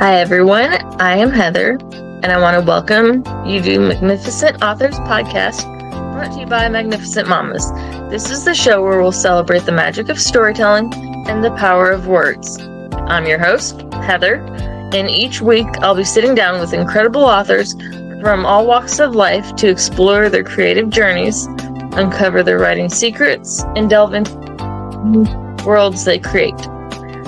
Hi everyone, I am Heather, and I want to welcome you to Magnificent Authors Podcast, brought to you by Magnificent Mamas. This is the show where we'll celebrate the magic of storytelling and the power of words. I'm your host, Heather, and each week I'll be sitting down with incredible authors from all walks of life to explore their creative journeys, uncover their writing secrets, and delve into worlds they create.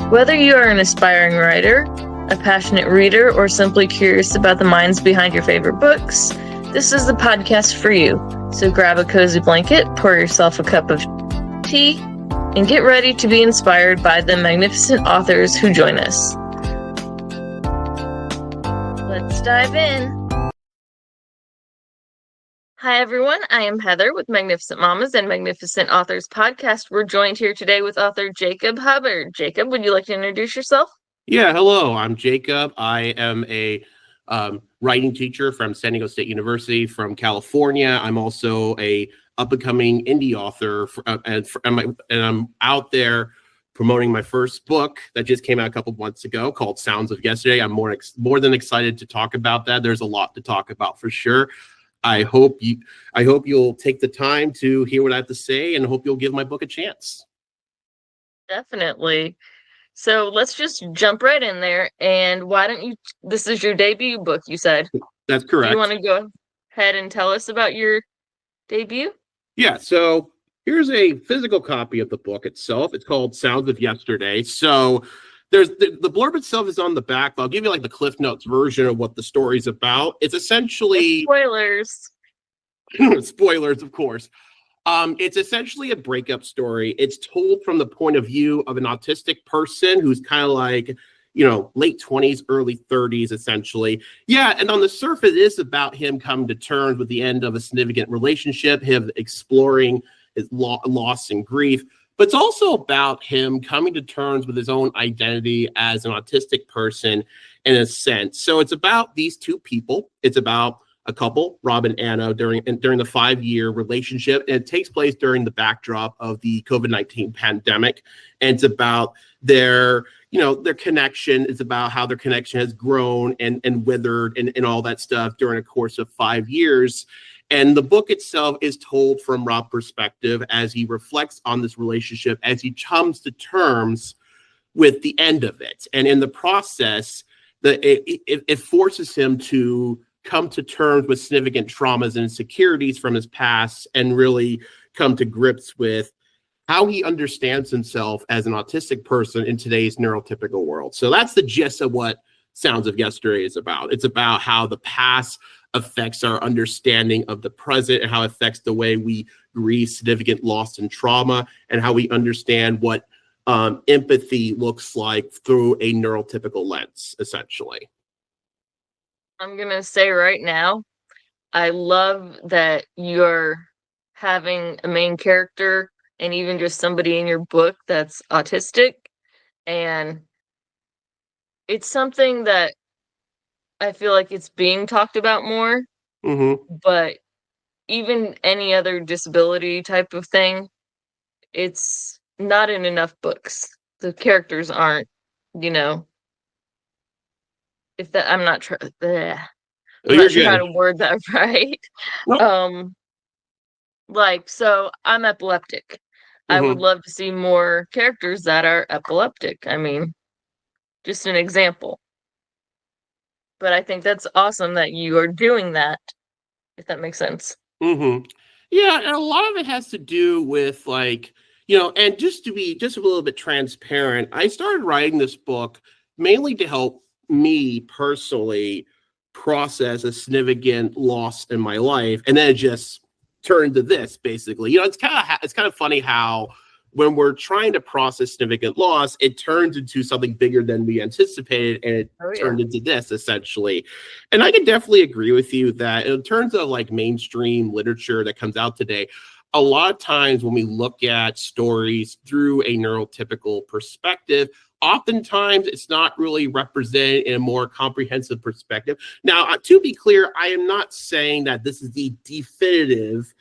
Whether you are an aspiring writer, a passionate reader, or simply curious about the minds behind your favorite books, this is the podcast for you. So grab a cozy blanket, pour yourself a cup of tea, and get ready to be inspired by the magnificent authors who join us. Let's dive in. Hi everyone, I am Heather with Magnificent Mamas and Magnificent Authors Podcast. We're joined here today with author Jacob Hubbard. Jacob, would you like to introduce yourself? Yeah, hello, I'm Jacob. I am a writing teacher from San Diego State University from California. I'm also a up-and-coming indie author, and I'm out there promoting my first book that just came out a couple months ago called Sounds of Yesterday. I'm more than excited to talk about that. There's a lot to talk about for sure. I hope you'll take the time to hear what I have to say, and hope you'll give my book a chance. Definitely. So let's just jump right in there. And why don't you, this is your debut book, you said. That's correct. Do you want to go ahead and tell us about your debut? Yeah, so here's a physical copy of the book itself. It's called Sounds of Yesterday. So there's the blurb itself is on the back. I'll give you like the Cliff Notes version of what the story's about. It's essentially spoilers. Spoilers, of course. It's essentially a breakup story. It's told from the point of view of an autistic person who's kind of like, late 20s, early 30s, essentially. Yeah, and on the surface, it is about him coming to terms with the end of a significant relationship, him exploring his loss and grief. But it's also about him coming to terms with his own identity as an autistic person in a sense. So it's about these two people. It's about a couple, Rob and Anna, during the 5-year relationship. And it takes place during the backdrop of the COVID-19 pandemic. And it's about their connection. It's about how their connection has grown and withered and all that stuff during a course of 5 years. And the book itself is told from Rob's perspective as he reflects on this relationship, as he comes to terms with the end of it. And in the process, it forces him to come to terms with significant traumas and insecurities from his past and really come to grips with how he understands himself as an autistic person in today's neurotypical world. So that's the gist of what Sounds of Yesterday is about. It's about how the past affects our understanding of the present and how it affects the way we grieve significant loss and trauma, and how we understand what empathy looks like through a neurotypical lens, essentially. I'm going to say right now, I love that you're having a main character and even just somebody in your book that's autistic. And it's something that I feel like it's being talked about more. Mm-hmm. But even any other disability type of thing, it's not in enough books. The characters aren't, if that, I'm not sure how to word that right. Nope. So I'm epileptic. Mm-hmm. I would love to see more characters that are epileptic. I mean, just an example. But I think that's awesome that you are doing that, if that makes sense. Mm-hmm. Yeah, and a lot of it has to do with and just to be just a little bit transparent, I started writing this book mainly to help me personally process a significant loss in my life, and then it just turned to this. Basically, it's kind of funny how when we're trying to process significant loss, it turns into something bigger than we anticipated, and it turned into this essentially. And I can definitely agree with you that in terms of like mainstream literature that comes out today, a lot of times when we look at stories through a neurotypical perspective, oftentimes it's not really represented in a more comprehensive perspective. Now, to be clear, I am not saying that this is the definitive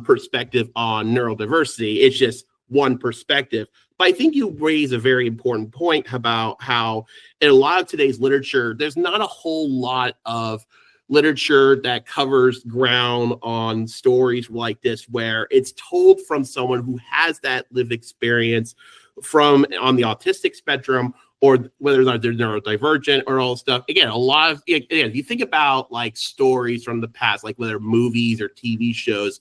perspective on neurodiversity. It's just one perspective. But I think you raise a very important point about how in a lot of today's literature, there's not a whole lot of literature that covers ground on stories like this, where it's told from someone who has that lived experience from on the autistic spectrum, or whether or not they're neurodivergent or all stuff. Again, a lot of, again, if you think about like stories from the past, like whether movies or TV shows,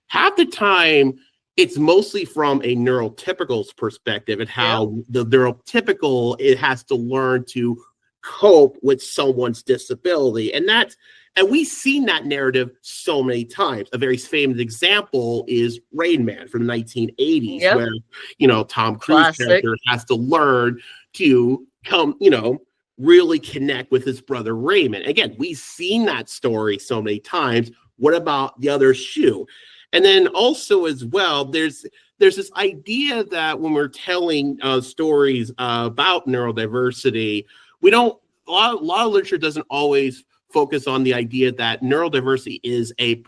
half the time it's mostly from a neurotypical's perspective and how the neurotypical, it has to learn to cope with someone's disability. And we've seen that narrative so many times. A very famous example is Rain Man from the 1980s, where, you know, Tom Cruise character has to learn to come, you know, really connect with his brother Raymond. Again, we've seen that story so many times. What about the other shoe? And then also as well, there's this idea that when we're telling stories about neurodiversity, a lot of literature doesn't always focus on the idea that neurodiversity is a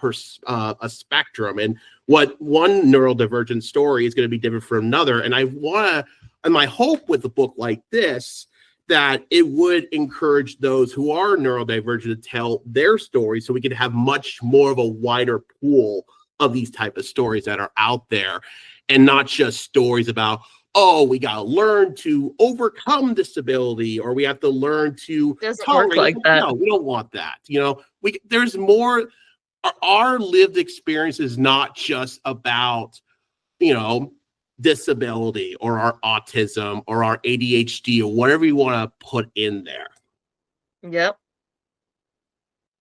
spectrum, and what one neurodivergent story is going to be different from another. And my hope with a book like this, that it would encourage those who are neurodivergent to tell their stories, so we could have much more of a wider pool of these type of stories that are out there, and not just stories about, oh, we got to learn to overcome disability, or we have to learn to work like that. No, we don't want that. You know, there's more. Our lived experience is not just about, you know, disability or our autism or our ADHD or whatever you want to put in there. Yep.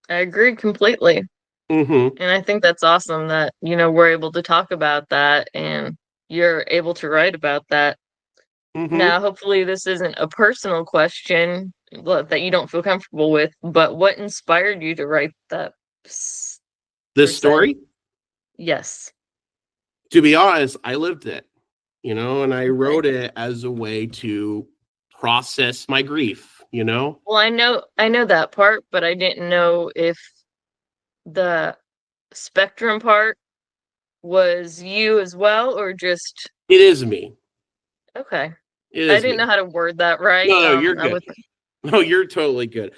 I agree completely. Mm-hmm. And I think that's awesome that, you know, we're able to talk about that and you're able to write about that. Mm-hmm. Now, hopefully this isn't a personal question that you don't feel comfortable with, but what inspired you to write that? This story? Yes. To be honest, I lived it, you know, and I wrote it as a way to process my grief, you know? Well, I know that part, but I didn't know if the spectrum part was you as well, or just... It is me. Okay. I didn't know how to word that right. No, you're good. No, you're totally good.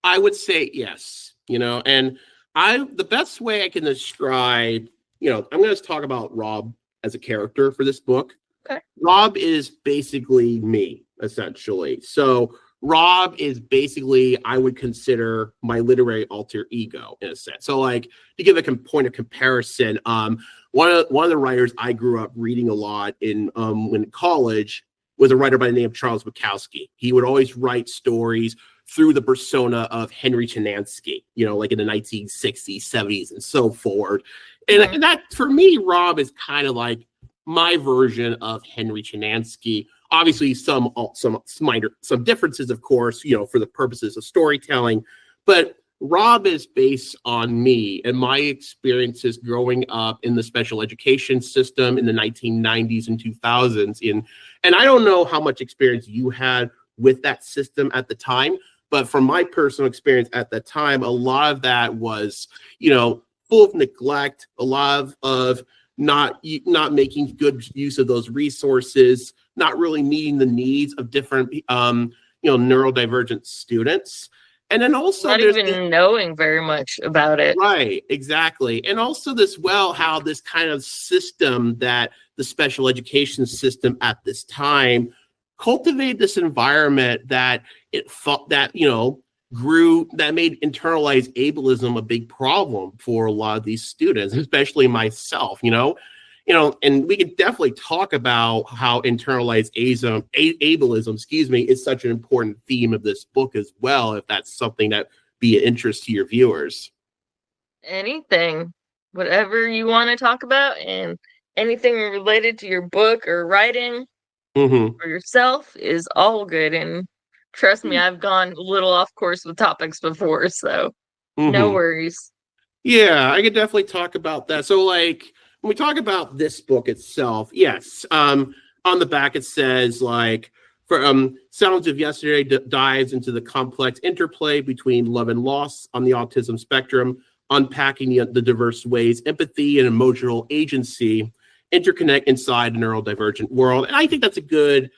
I would say yes, you know, and the best way I can describe, you know, I'm going to talk about Rob as a character for this book. Okay. Rob is basically me, essentially. So Rob is basically, I would consider my literary alter ego in a sense. So like, to give a point of comparison, one of the writers I grew up reading a lot in college was a writer by the name of Charles Bukowski. He would always write stories through the persona of Henry Chinansky, you know, like in the 1960s, 70s, and so forward. And that, for me, Rob is kind of like my version of Henry Chinansky. Obviously, some differences, of course, you know, for the purposes of storytelling. But Rob is based on me and my experiences growing up in the special education system in the 1990s and 2000s. And I don't know how much experience you had with that system at the time, but from my personal experience at the time, a lot of that was, you know, full of neglect, a lot of not making good use of those resources, not really meeting the needs of different, you know, neurodivergent students. And then also not even knowing very much about it. Right, exactly. And also how this kind of system, that the special education system at this time, cultivated this environment that you know, grew, that made internalized ableism a big problem for a lot of these students, especially myself, you know, and we could definitely talk about how internalized ableism, is such an important theme of this book as well, if that's something that be of interest to your viewers. Anything, whatever you want to talk about, and anything related to your book or writing or yourself is all good. And trust me, I've gone a little off course with topics before, so no worries. Yeah, I could definitely talk about that. So like, when we talk about this book itself, yes, on the back it says, like, for Sounds of Yesterday dives into the complex interplay between love and loss on the autism spectrum, unpacking the diverse ways empathy and emotional agency interconnect inside the neurodivergent world. And I think that's a good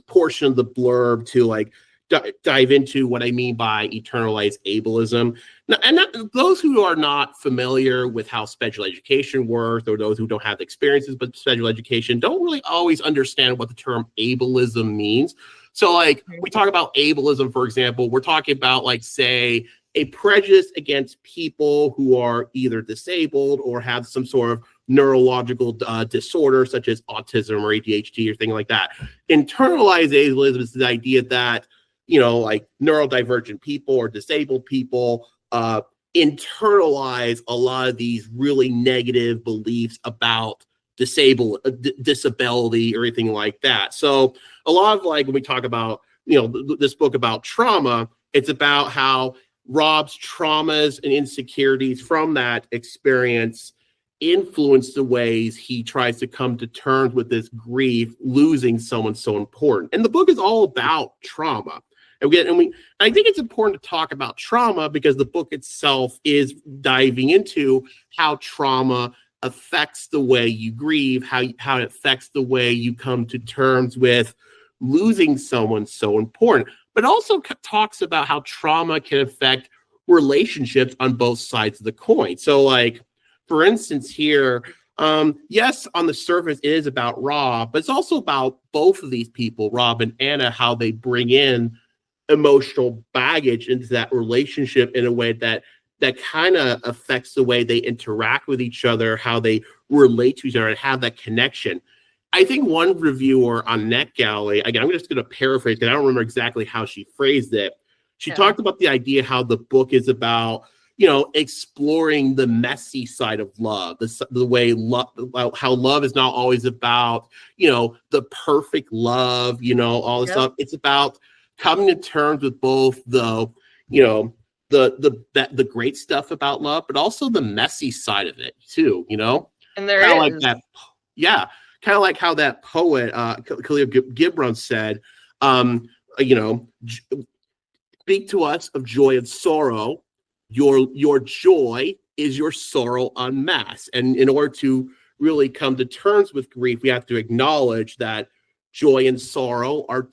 portion of the blurb to like dive into what I mean by internalized ableism. Now, and those who are not familiar with how special education works, or those who don't have experiences with special education, don't really always understand what the term ableism means. So like we talk about ableism, for example, we're talking about like, say, a prejudice against people who are either disabled or have some sort of neurological disorder, such as autism or ADHD or things like that. Internalized ableism is the idea that, you know, like neurodivergent people or disabled people internalize a lot of these really negative beliefs about disability or anything like that. So a lot of like when we talk about, you know, this book about trauma, it's about how Rob's traumas and insecurities from that experience influence the ways he tries to come to terms with this grief, losing someone so important. And the book is all about trauma. I think it's important to talk about trauma because the book itself is diving into how trauma affects the way you grieve, how it affects the way you come to terms with losing someone so important, but also talks about how trauma can affect relationships on both sides of the coin. So like, for instance, here, yes, on the surface it is about Rob, but it's also about both of these people, Rob and Anna, how they bring in emotional baggage into that relationship in a way that kind of affects the way they interact with each other, how they relate to each other, and have that connection. I think one reviewer on NetGalley, again, I'm just going to paraphrase because I don't remember exactly how she phrased it. She talked about the idea how the book is about, you know, exploring the messy side of love, the way how love is not always about, you know, the perfect love, you know, all this stuff. It's about coming to terms with both the, you know, the great stuff about love, but also the messy side of it too, you know? And there kinda is. like that, kind of like how that poet, Khalil Gibran said, you know, speak to us of joy and sorrow. Your joy is your sorrow unmasked. And in order to really come to terms with grief, we have to acknowledge that joy and sorrow are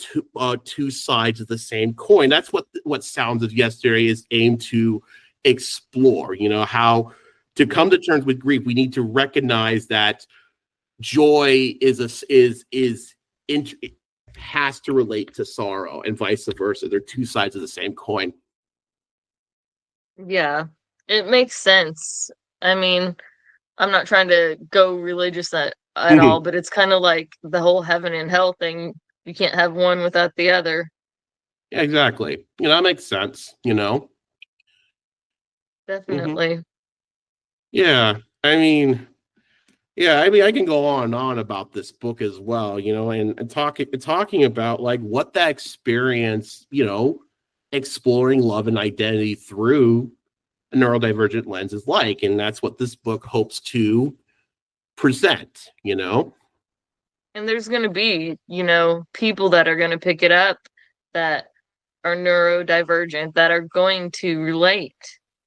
two sides of the same coin. That's what Sounds of Yesterday is aimed to explore. You know, how to come to terms with grief, we need to recognize that joy has to relate to sorrow and vice versa. They're two sides of the same coin. Yeah, it makes sense. I mean, I'm not trying to go religious at all, but it's kind of like the whole heaven and hell thing. You can't have one without the other. Yeah, exactly. You know, that makes sense, you know? Definitely. Yeah. I mean, I can go on and on about this book as well, you know, and talking about like what that experience, you know, exploring love and identity through a neurodivergent lens is like. And that's what this book hopes to present, you know. And there's going to be, you know, people that are going to pick it up that are neurodivergent, that are going to relate.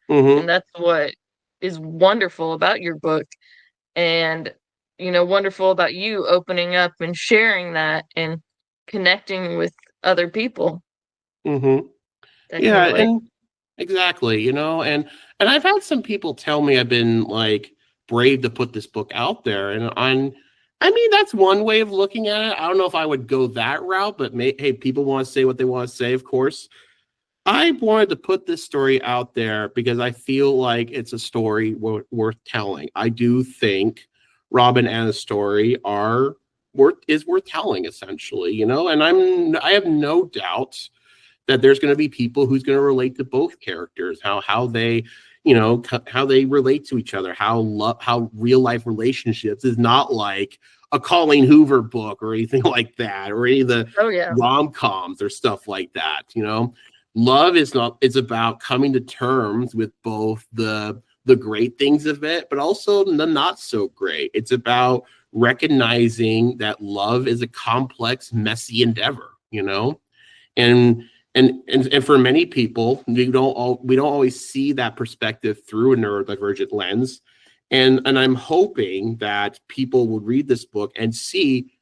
And that's what is wonderful about your book. And, you know, wonderful about you opening up and sharing that and connecting with other people. Yeah, and exactly, you know, and I've had some people tell me I've been like brave to put this book out there, and I mean, that's one way of looking at it. I don't know if I would go that route, but hey, people want to say what they want to say, of course. I wanted to put this story out there because I feel like it's a story worth telling. I do think Rob and Anna's story is worth telling, essentially, you know, and I have no doubt that there's going to be people who's going to relate to both characters, how they, you know, how they relate to each other, how real life relationships is not like a Colleen Hoover book or anything like that, or any of the rom-coms or stuff like that. You know, love it's about coming to terms with both the great things of it, but also the not so great. It's about recognizing that love is a complex, messy endeavor, you know, and for many people, we don't always see that perspective through a neurodivergent lens. And I'm hoping that people will read this book and see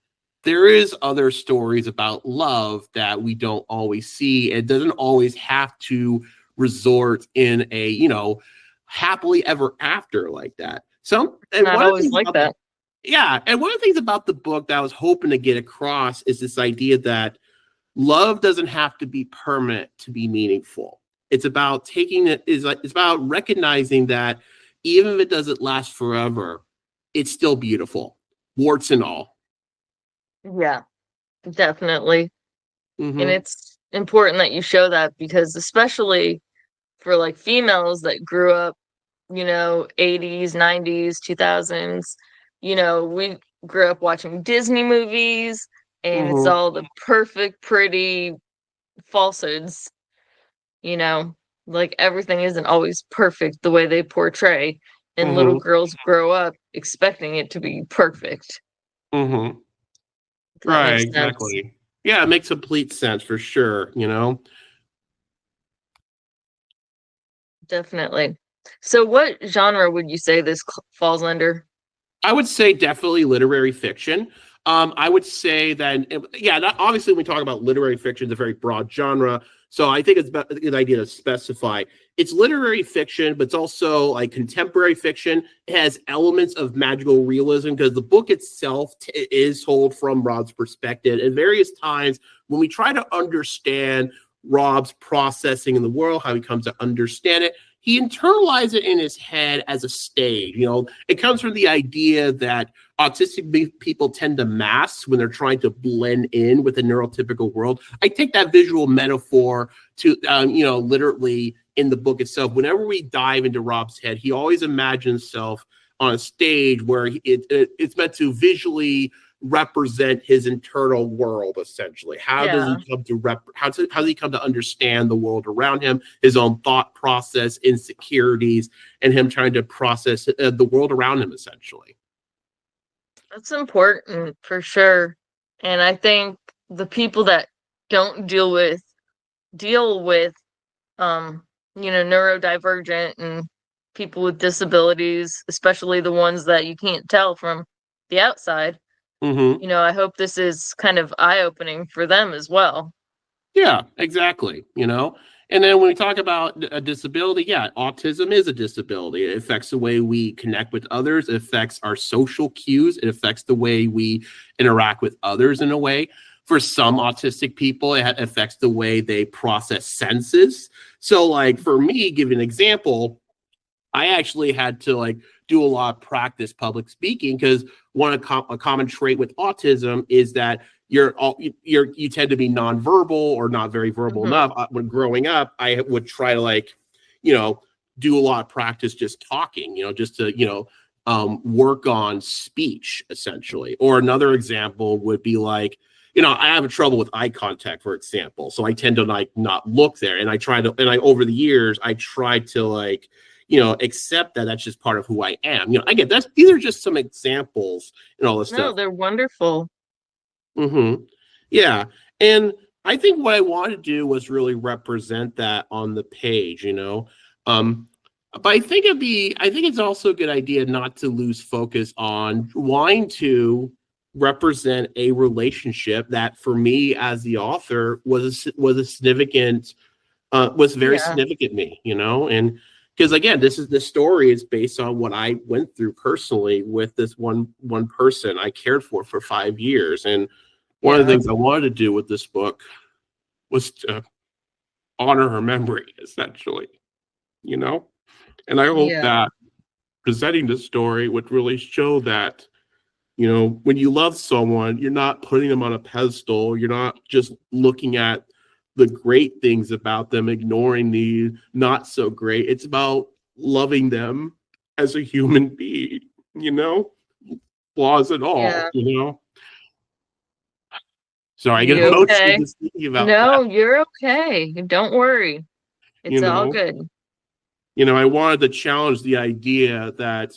there is other stories about love that we don't always see. It doesn't always have to resort in a, happily ever after like that. And Not one of the always things like about that. yeah, and one of the things about the book that I was hoping to get across is this idea that love doesn't have to be permanent to be meaningful. It's about it's about recognizing that even if it doesn't last forever, it's still beautiful, warts and all. Yeah, definitely. And Mm-hmm. it's important that you show that because especially for like females that grew up, 80s, 90s, 2000s, we grew up watching Disney movies and it's Mm-hmm. all the perfect, pretty falsehoods, you know, like everything isn't always perfect the way they portray. And little Mm-hmm. girls grow up expecting it to be perfect. Mm-hmm. If that Right, makes sense. exactly. Yeah, it makes complete sense for sure. Definitely. So, what genre would you say this falls under? I would say definitely literary fiction. I would say that, yeah, obviously, when we talk about literary fiction, it's a very broad genre. So I think it's a good idea to specify. It's literary fiction, but it's also like contemporary fiction. It has elements of magical realism because the book itself is told from Rob's perspective. At various times, when we try to understand Rob's processing in the world, how he comes to understand it, he internalized it in his head as a stage. It comes from the idea that autistic people tend to mask when they're trying to blend in with the neurotypical world. I take that visual metaphor to, literally in the book itself. Whenever we dive into Rob's head, he always imagines himself on a stage where it's meant to visually represent his internal world. Essentially, how does Yeah, he come to how does he come to understand the world around him, his own thought process, insecurities, and him trying to process the world around him, essentially. that's important for sure. And I think the people that don't deal with um, neurodivergent and people with disabilities, especially the ones that you can't tell from the outside, Mm-hmm. I hope this is kind of eye-opening for them as well. Yeah, exactly. And then when we talk about a disability, yeah, autism is a disability. It affects the way we connect with others. It affects our social cues. It affects the way we interact with others in a way. For some autistic people, it affects the way they process senses. So, like for me, give an example, I actually had to like do a lot of practice public speaking because a common trait with autism is that you tend to be nonverbal or not very verbal Hmm. enough. When growing up, I would try to you know, do a lot of practice just talking, just to work on speech essentially. Or another example would be like, I have trouble with eye contact, for example. So I tend to like not look there, and over the years I tried to accept that that's just part of who I am. I get these are just some examples and all this No, stuff. they're wonderful. Yeah. And I think what I wanted to do was really represent that on the page. Um, but I think it's also a good idea not to lose focus on wanting to represent a relationship that for me as the author was a significant was very Yeah. significant to me. And because again, this story is based on what I went through personally with this one person I cared for 5 years. And one of the Yeah. things I wanted to do with this book was to honor her memory, essentially. And I hope Yeah. that presenting this story would really show that, when you love someone, you're not putting them on a pedestal. You're not just looking at the great things about them, ignoring the not so great. It's about loving them as a human being, you know, flaws and all, Yeah. you know. So I get You emotional okay? just thinking about that, No, you're okay. Don't worry. you It's all know. good. I wanted to challenge the idea that,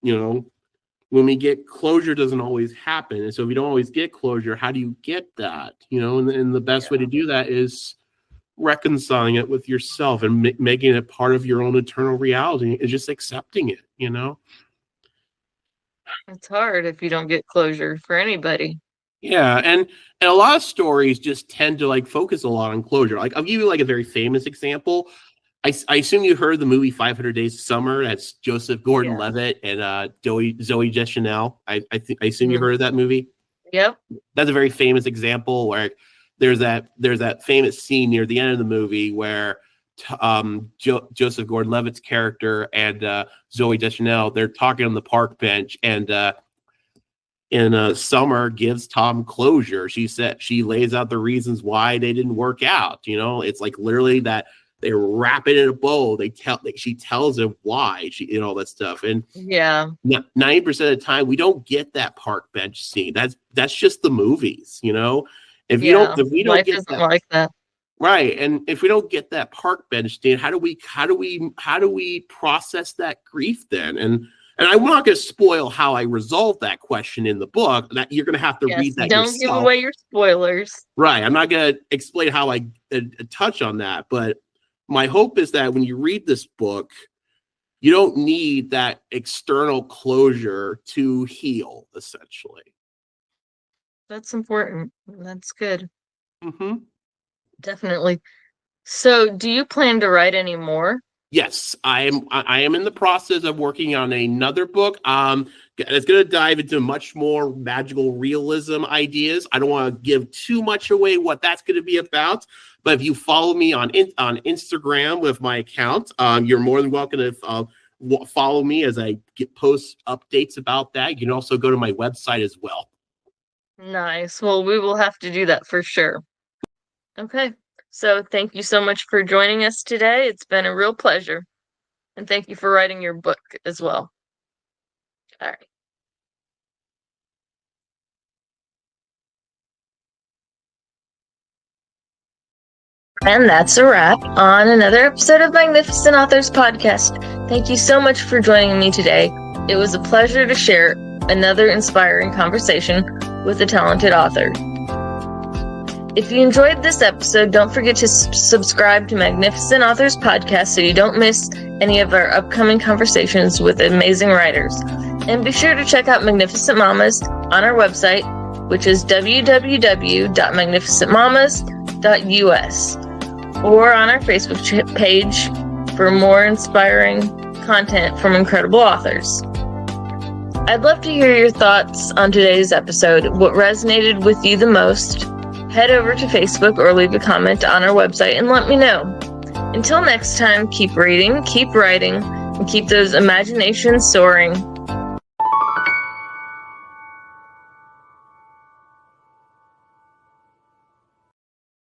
you know, when we get closure doesn't always happen. And so if you don't always get closure, how do you get that? And the best way to Yeah. do that is reconciling it with yourself and making it part of your own eternal reality and just accepting it, It's hard if you don't get closure for anybody. Yeah, and a lot of stories just tend to like focus a lot on closure. Like I'll give you like a very famous example. I assume you heard the movie 500 Days of Summer. That's Joseph Gordon-Levitt and Zoe Deschanel. I assume you heard of that movie. Yep. That's a very famous example where there's that famous scene near the end of the movie where Joseph Gordon-Levitt's character and Zoe Deschanel, they're talking on the park bench, and Summer gives Tom closure. She lays out the reasons why they didn't work out. It's like literally that they wrap it in a bow. She tells him why all that stuff. And 90% of the time we don't get that park bench scene. That's just the movies. If we don't get that, like that. Right. And if we don't get that park bench scene, how do we process that grief then? And I'm not going to spoil how I resolve that question in the book. That you're going to have to read that yourself. Don't give away your spoilers. Right. I'm not going to explain how I touch on that. But my hope is that when you read this book, you don't need that external closure to heal, essentially. That's important. That's good. Mm-hmm. Definitely. So, do you plan to write any more? Yes, I am in the process of working on another book. It's going to dive into much more magical realism ideas. I don't want to give too much away what that's going to be about, but if you follow me on Instagram with my account, you're more than welcome to follow me as I post updates about that. You can also go to my website as well. Nice. Well, we will have to do that for sure. Okay. So thank you so much for joining us today. It's been a real pleasure. And thank you for writing your book as well. All right. And that's a wrap on another episode of Magnificent Authors Podcast. Thank you so much for joining me today. It was a pleasure to share another inspiring conversation with a talented author. If you enjoyed this episode, don't forget to subscribe to Magnificent Authors Podcast so you don't miss any of our upcoming conversations with amazing writers. And be sure to check out Magnificent Mamas on our website, which is www.magnificentmamas.us, or on our Facebook page for more inspiring content from incredible authors. I'd love to hear your thoughts on today's episode. What resonated with you the most? Head over to Facebook or leave a comment on our website and let me know. Until next time, keep reading, keep writing, and keep those imaginations soaring.